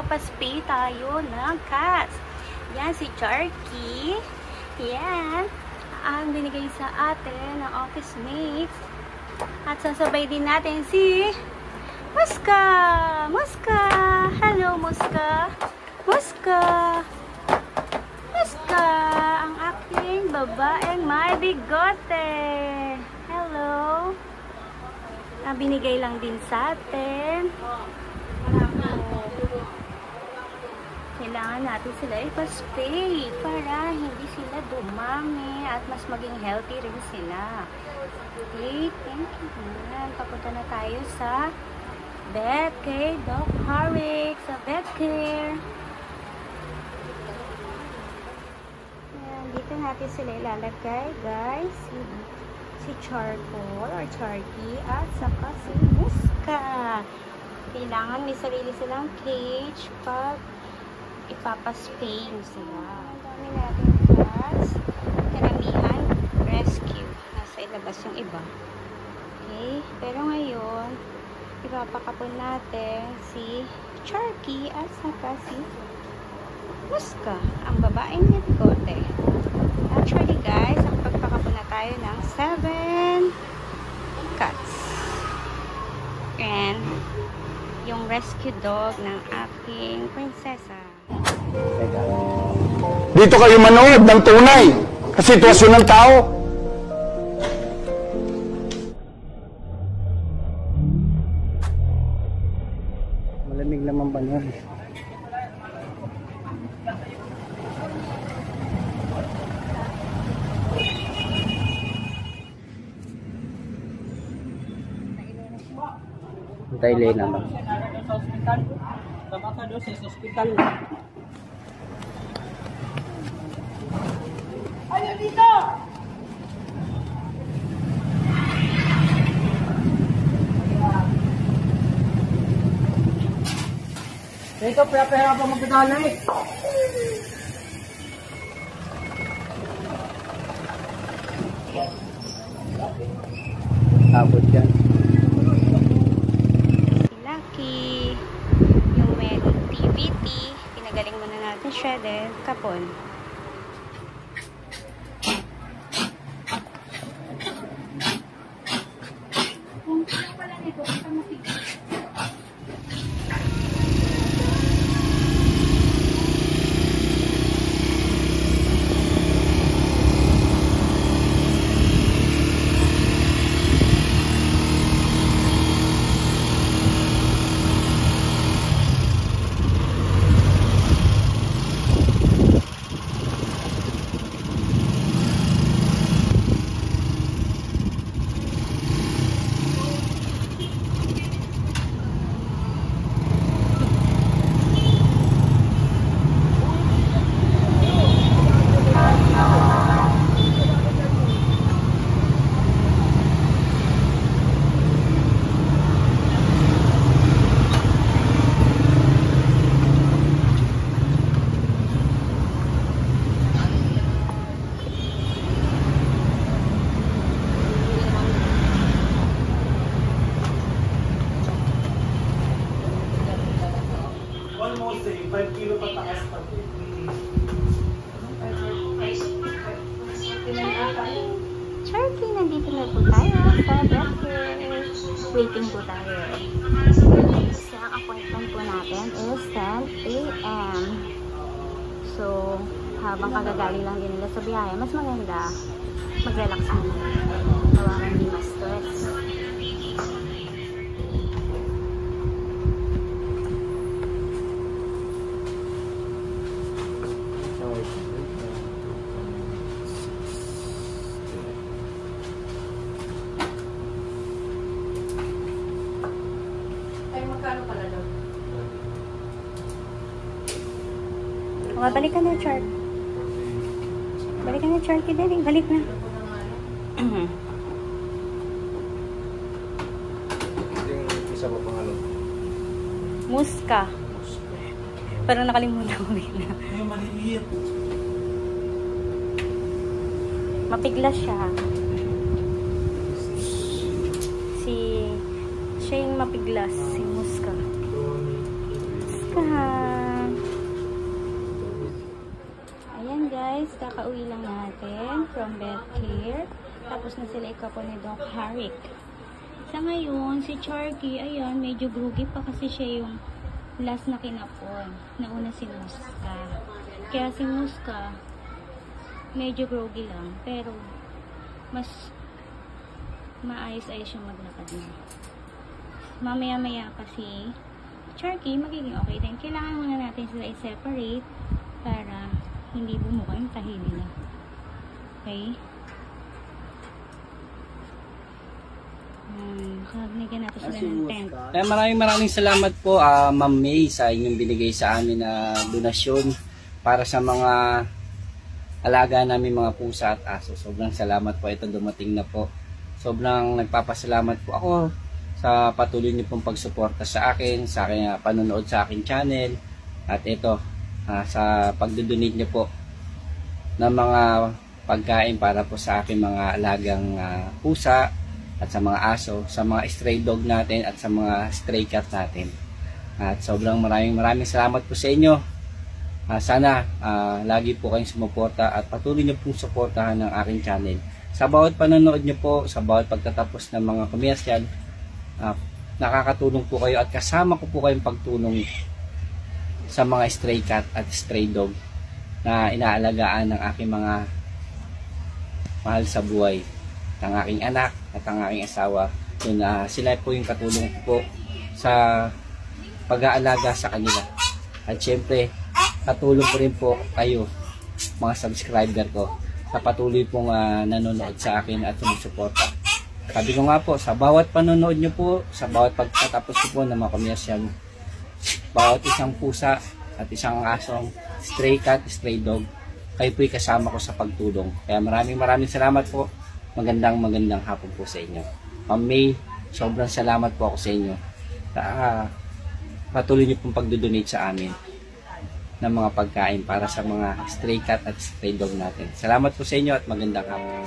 magpapaspay tayo ng cats. Yan, si Charky. Yan. Ang binigay sa atin ng office mates. At sasabay din natin si Muska. Muska. Hello, Muska. Muska. Muska. Ang aking babaeng may bigote. Hello. Ang binigay lang din sa atin. Kailangan natin sila ipa-spay para hindi sila dumami at mas maging healthy rin sila. Okay, thank you. Papunta na tayo sa vet kay Doc Harrick sa vet care. Ayan, dito natin sila ilalagay, guys. Si Charcoal or Charky at saka si Muska. Kailangan may sarili silang cage pag ipapaspay sila. Ang dami natin cats. Karamihan rescue. Nasa ilabas yung iba. Okay? Pero ngayon, ipapakapon natin si Charky at saka si Muska. Ang babaeng may bigote. Actually guys, ang pagpakapon na tayo ng 7 cats. And yung rescue dog ng aking prinsesa. Dito kayo manood ng tunay sa sitwasyon ng tao. Malamig naman ba yan? Tayle naman. Tama ka doon sa hospital. Ayaw dito! Dito, pera pa magdadalay. Abot yan. Yung merong TVT, pinagaling muna natin siya din kapon. Almost 5 kilo pataas pa. Charky, nandito na po tayo sa breakfast. Waiting po tayo. Kasi ang appointment po natin is 10 AM. So, habang kagagaling lang din nila sa biyahe, mas maganda mag-relax muna. Para hindi mas stress. Okay, balik ka na, Chark. Balik ka na, Charky. Dali, balik na. Yung isa pa pangalan. Muska. Parang nakalimutan ko na. Ay, maliit. Mapiglas siya. Siya yung mapiglas. Si Muska. Muska. kakauwi lang natin from vet care. Tapos na sila ikapo ni Doc Harik. Sa ngayon, si Charky, ayan, medyo groggy pa kasi siya yung last na kinapon. Nauna si Muska. Kaya si Muska, medyo groggy lang. Pero, mas maayos-ayos yung maglakad na. Mamaya-maya kasi, Charky, magiging okay din. Kailangan muna natin sila i-separate para hindi bumuka yung tahi nila. Okay? Nagyan natin sila ng tent. Maraming salamat po, Ma'am May, sa inyong binigay sa amin na donasyon para sa mga alaga namin mga pusa at aso. Sobrang salamat po, ito dumating na po. Sobrang nagpapasalamat po ako sa patuloy niyo pong pagsuporta sa akin, sa aking panonood sa aking channel, at ito sa pagdodonate niyo po ng mga pagkain para po sa aking mga alagang pusa at sa mga aso, sa mga stray dog natin at sa mga stray cat natin. At sobrang maraming salamat po sa inyo. Sana lagi po kayong sumuporta at patuloy niyo pong suportahan ng aking channel. Sa bawat panonood niyo po, sa bawat pagtatapos ng mga komersyal, nakakatulong po kayo at kasama ko po kayong pagtulong sa mga stray cat at stray dog na inaalagaan ng aking mga mahal sa buhay, ng aking anak at ang aking asawa. Yun, sila po yung katulong ko po sa pag-aalaga sa kanila. At syempre, katulong ko rin po kayo, mga subscriber ko, sa patuloy pong nanonood sa akin at sumusuporta. Sabi ko nga po, sa bawat panonood nyo po, sa bawat pagtatapos ko po ng mga komersyal, bawat isang pusa at isang asong stray cat, stray dog, kayo po'y kasama ko sa pagtulong. Kaya maraming salamat po. Magandang hapon po sa inyo. Ma'am May, sobrang salamat po ako sa inyo. Patuloy niyo pong pagdodonate sa amin ng mga pagkain para sa mga stray cat at stray dog natin. Salamat po sa inyo at magandang hapon.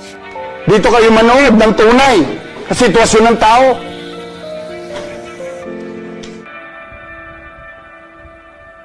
Dito kayo manood ng tunay sa sitwasyon ng tao.